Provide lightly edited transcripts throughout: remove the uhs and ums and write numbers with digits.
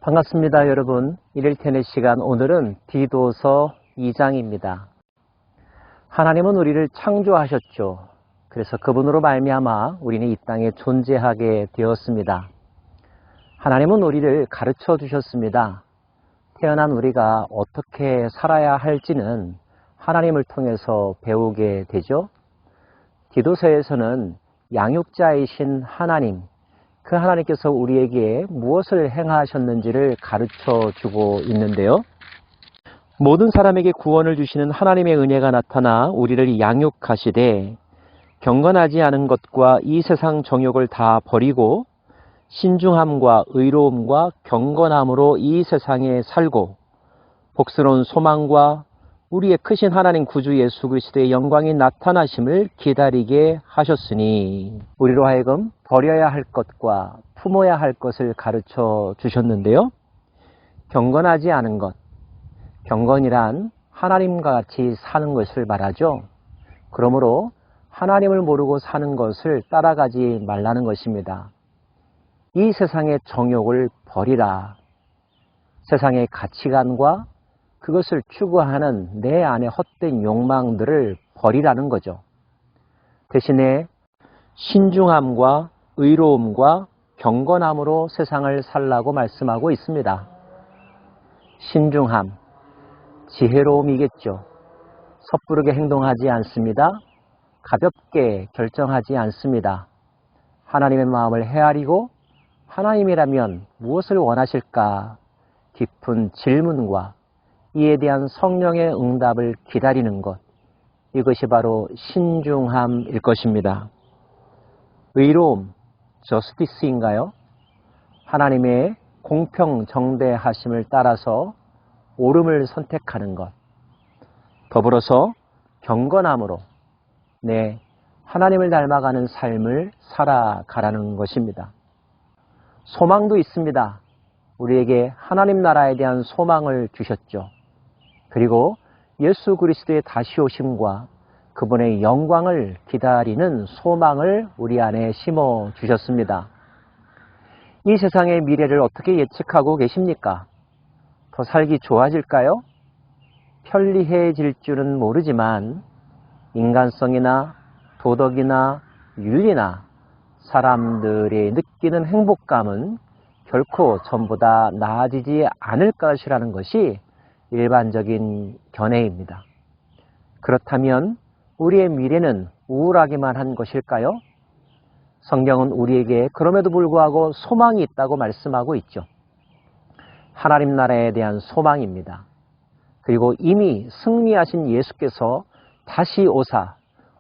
반갑습니다, 여러분. 이를테넷 시간, 오늘은 디도서 2장입니다. 하나님은 우리를 창조하셨죠. 그래서 그분으로 말미암아 우리는 이 땅에 존재하게 되었습니다. 하나님은 우리를 가르쳐 주셨습니다. 태어난 우리가 어떻게 살아야 할지는 하나님을 통해서 배우게 되죠. 디도서에서는 양육자이신 하나님, 그 하나님께서 우리에게 무엇을 행하셨는지를 가르쳐 주고 있는데요. 모든 사람에게 구원을 주시는 하나님의 은혜가 나타나 우리를 양육하시되 경건하지 않은 것과 이 세상 정욕을 다 버리고 신중함과 의로움과 경건함으로 이 세상에 살고 복스러운 소망과 우리의 크신 하나님 구주 예수 그리스도의 영광이 나타나심을 기다리게 하셨으니 우리로 하여금 버려야 할 것과 품어야 할 것을 가르쳐 주셨는데요. 경건하지 않은 것, 경건이란 하나님과 같이 사는 것을 말하죠. 그러므로 하나님을 모르고 사는 것을 따라가지 말라는 것입니다. 이 세상의 정욕을 버리라. 세상의 가치관과 그것을 추구하는 내 안의 헛된 욕망들을 버리라는 거죠. 대신에 신중함과 의로움과 경건함으로 세상을 살라고 말씀하고 있습니다. 신중함, 지혜로움이겠죠. 섣부르게 행동하지 않습니다. 가볍게 결정하지 않습니다. 하나님의 마음을 헤아리고 하나님이라면 무엇을 원하실까? 깊은 질문과 이에 대한 성령의 응답을 기다리는 것, 이것이 바로 신중함일 것입니다. 의로움, 저스티스인가요? 하나님의 공평 정대하심을 따라서 옳음을 선택하는 것, 더불어서 경건함으로 하나님을 닮아가는 삶을 살아가라는 것입니다. 소망도 있습니다. 우리에게 하나님 나라에 대한 소망을 주셨죠. 그리고 예수 그리스도의 다시 오심과 그분의 영광을 기다리는 소망을 우리 안에 심어 주셨습니다. 이 세상의 미래를 어떻게 예측하고 계십니까? 더 살기 좋아질까요? 편리해질 줄은 모르지만 인간성이나 도덕이나 윤리나 사람들이 느끼는 행복감은 결코 전부 다 나아지지 않을 것이라는 것이 일반적인 견해입니다. 그렇다면 우리의 미래는 우울하기만 한 것일까요? 성경은 우리에게 그럼에도 불구하고 소망이 있다고 말씀하고 있죠. 하나님 나라에 대한 소망입니다. 그리고 이미 승리하신 예수께서 다시 오사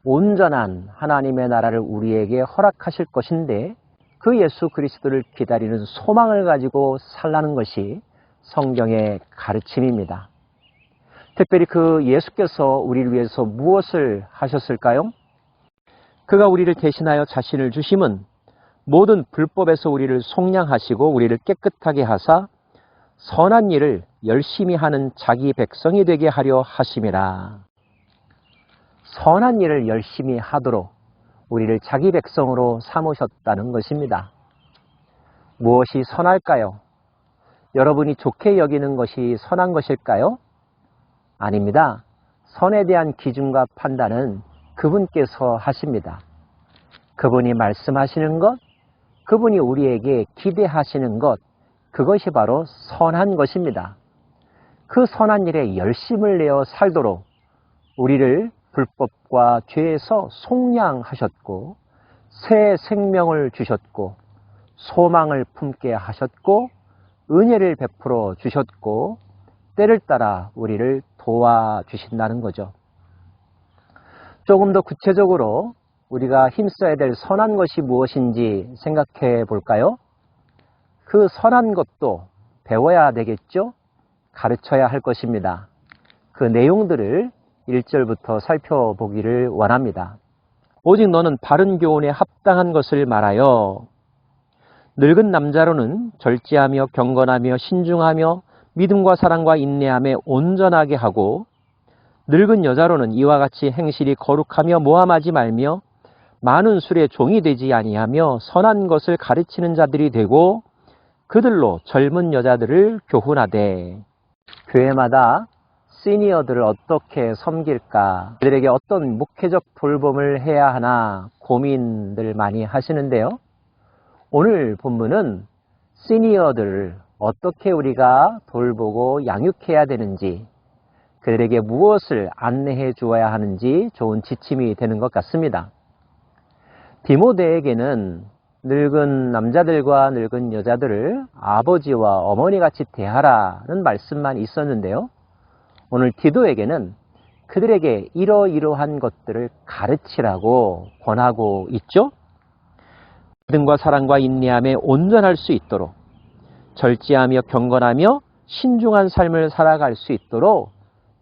온전한 하나님의 나라를 우리에게 허락하실 것인데 그 예수 그리스도를 기다리는 소망을 가지고 살라는 것이 성경의 가르침입니다. 특별히 그 예수께서 우리를 위해서 무엇을 하셨을까요? 그가 우리를 대신하여 자신을 주심은 모든 불법에서 우리를 속량하시고 우리를 깨끗하게 하사 선한 일을 열심히 하는 자기 백성이 되게 하려 하심이라. 선한 일을 열심히 하도록 우리를 자기 백성으로 삼으셨다는 것입니다. 무엇이 선할까요? 여러분이 좋게 여기는 것이 선한 것일까요? 아닙니다. 선에 대한 기준과 판단은 그분께서 하십니다. 그분이 말씀하시는 것, 그분이 우리에게 기대하시는 것, 그것이 바로 선한 것입니다. 그 선한 일에 열심을 내어 살도록 우리를 불법과 죄에서 속량하셨고 새 생명을 주셨고 소망을 품게 하셨고 은혜를 베풀어 주셨고 때를 따라 우리를 도와주신다는 거죠. 조금 더 구체적으로 우리가 힘써야 될 선한 것이 무엇인지 생각해 볼까요? 그 선한 것도 배워야 되겠죠? 가르쳐야 할 것입니다. 그 내용들을 1절부터 살펴보기를 원합니다. 오직 너는 바른 교훈에 합당한 것을 말하여 늙은 남자로는 절제하며 경건하며 신중하며 믿음과 사랑과 인내함에 온전하게 하고 늙은 여자로는 이와 같이 행실이 거룩하며 모함하지 말며 많은 술에 종이 되지 아니하며 선한 것을 가르치는 자들이 되고 그들로 젊은 여자들을 교훈하되 교회마다 시니어들을 어떻게 섬길까, 그들에게 어떤 목회적 돌봄을 해야 하나 고민들 많이 하시는데요. 오늘 본문은 시니어들을 어떻게 우리가 돌보고 양육해야 되는지, 그들에게 무엇을 안내해 주어야 하는지 좋은 지침이 되는 것 같습니다. 디모데에게는 늙은 남자들과 늙은 여자들을 아버지와 어머니같이 대하라는 말씀만 있었는데요. 오늘 디도에게는 그들에게 이러이러한 것들을 가르치라고 권하고 있죠. 믿음과 사랑과 인내함에 온전할 수 있도록, 절제하며 경건하며 신중한 삶을 살아갈 수 있도록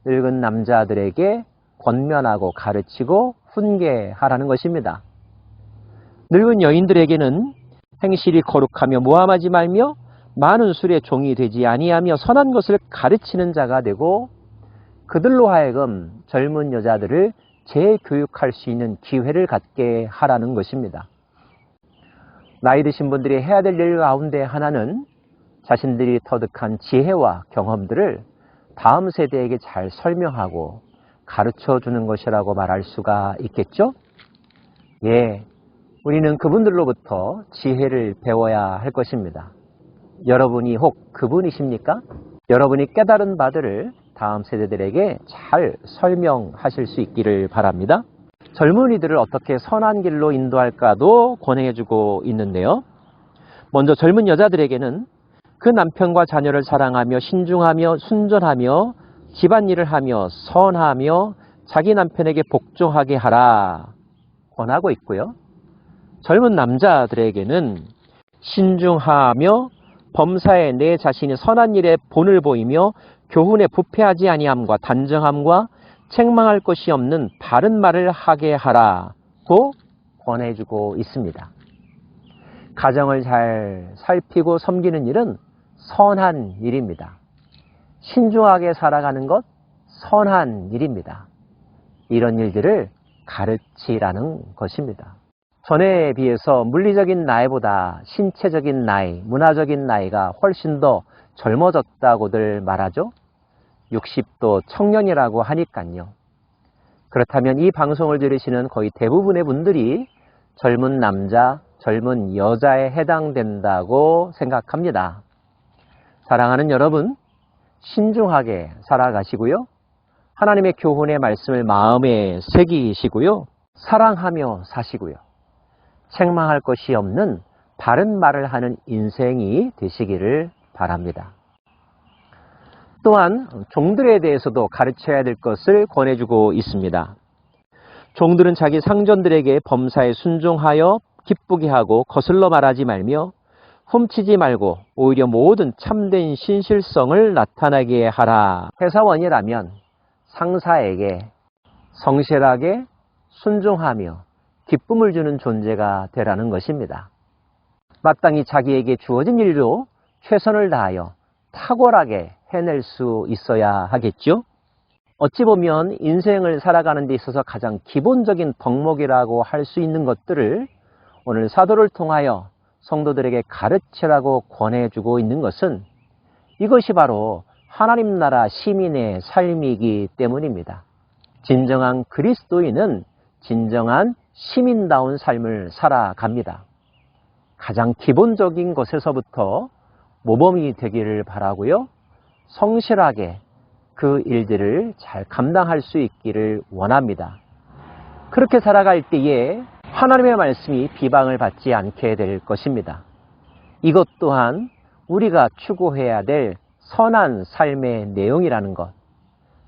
늙은 남자들에게 권면하고 가르치고 훈계하라는 것입니다. 늙은 여인들에게는 행실이 거룩하며 모함하지 말며 많은 술의 종이 되지 아니하며 선한 것을 가르치는 자가 되고, 그들로 하여금 젊은 여자들을 재교육할 수 있는 기회를 갖게 하라는 것입니다. 나이 드신 분들이 해야 될 일 가운데 하나는 자신들이 터득한 지혜와 경험들을 다음 세대에게 잘 설명하고 가르쳐 주는 것이라고 말할 수가 있겠죠? 예, 우리는 그분들로부터 지혜를 배워야 할 것입니다. 여러분이 혹 그분이십니까? 여러분이 깨달은 바들을 다음 세대들에게 잘 설명하실 수 있기를 바랍니다. 젊은이들을 어떻게 선한 길로 인도할까도 권해주고 있는데요. 먼저 젊은 여자들에게는 그 남편과 자녀를 사랑하며 신중하며 순전하며 집안일을 하며 선하며 자기 남편에게 복종하게 하라 권하고 있고요. 젊은 남자들에게는 신중하며 범사에 내 자신이 선한 일에 본을 보이며 교훈에 부패하지 아니함과 단정함과 책망할 것이 없는 바른 말을 하게 하라고 권해주고 있습니다. 가정을 잘 살피고 섬기는 일은 선한 일입니다. 신중하게 살아가는 것 선한 일입니다. 이런 일들을 가르치라는 것입니다. 전에 비해서 물리적인 나이보다 신체적인 나이, 문화적인 나이가 훨씬 더 젊어졌다고들 말하죠. 60도 청년이라고 하니까요. 그렇다면 이 방송을 들으시는 거의 대부분의 분들이 젊은 남자, 젊은 여자에 해당된다고 생각합니다. 사랑하는 여러분, 신중하게 살아가시고요. 하나님의 교훈의 말씀을 마음에 새기시고요. 사랑하며 사시고요. 책망할 것이 없는 바른 말을 하는 인생이 되시기를 바랍니다. 또한 종들에 대해서도 가르쳐야 될 것을 권해주고 있습니다. 종들은 자기 상전들에게 범사에 순종하여 기쁘게 하고 거슬러 말하지 말며 훔치지 말고 오히려 모든 참된 신실성을 나타나게 하라. 회사원이라면 상사에게 성실하게 순종하며 기쁨을 주는 존재가 되라는 것입니다. 마땅히 자기에게 주어진 일로 최선을 다하여 탁월하게 해낼 수 있어야 하겠죠. 어찌 보면 인생을 살아가는 데 있어서 가장 기본적인 덕목이라고 할 수 있는 것들을 오늘 사도를 통하여 성도들에게 가르치라고 권해주고 있는 것은 이것이 바로 하나님 나라 시민의 삶이기 때문입니다. 진정한 그리스도인은 진정한 시민다운 삶을 살아갑니다. 가장 기본적인 것에서부터 모범이 되기를 바라고요. 성실하게 그 일들을 잘 감당할 수 있기를 원합니다. 그렇게 살아갈 때에 하나님의 말씀이 비방을 받지 않게 될 것입니다. 이것 또한 우리가 추구해야 될 선한 삶의 내용이라는 것.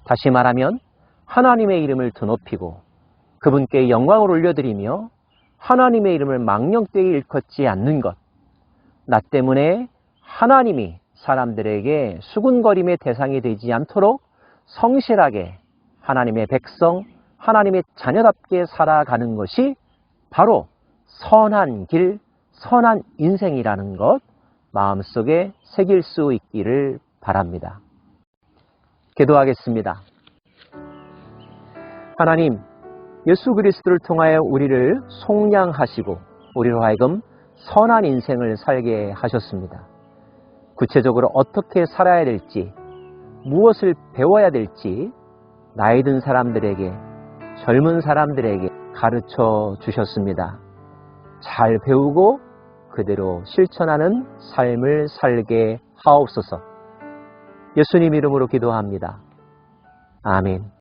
다시 말하면 하나님의 이름을 드높이고 그분께 영광을 올려드리며 하나님의 이름을 망령되이 일컫지 않는 것. 나 때문에 하나님이 사람들에게 수군거림의 대상이 되지 않도록 성실하게 하나님의 백성, 하나님의 자녀답게 살아가는 것이 바로 선한 길, 선한 인생이라는 것 마음속에 새길 수 있기를 바랍니다. 기도하겠습니다. 하나님, 예수 그리스도를 통하여 우리를 속량하시고 우리로 하여금 선한 인생을 살게 하셨습니다. 구체적으로 어떻게 살아야 될지, 무엇을 배워야 될지 나이 든 사람들에게, 젊은 사람들에게 가르쳐 주셨습니다. 잘 배우고 그대로 실천하는 삶을 살게 하옵소서. 예수님 이름으로 기도합니다. 아멘.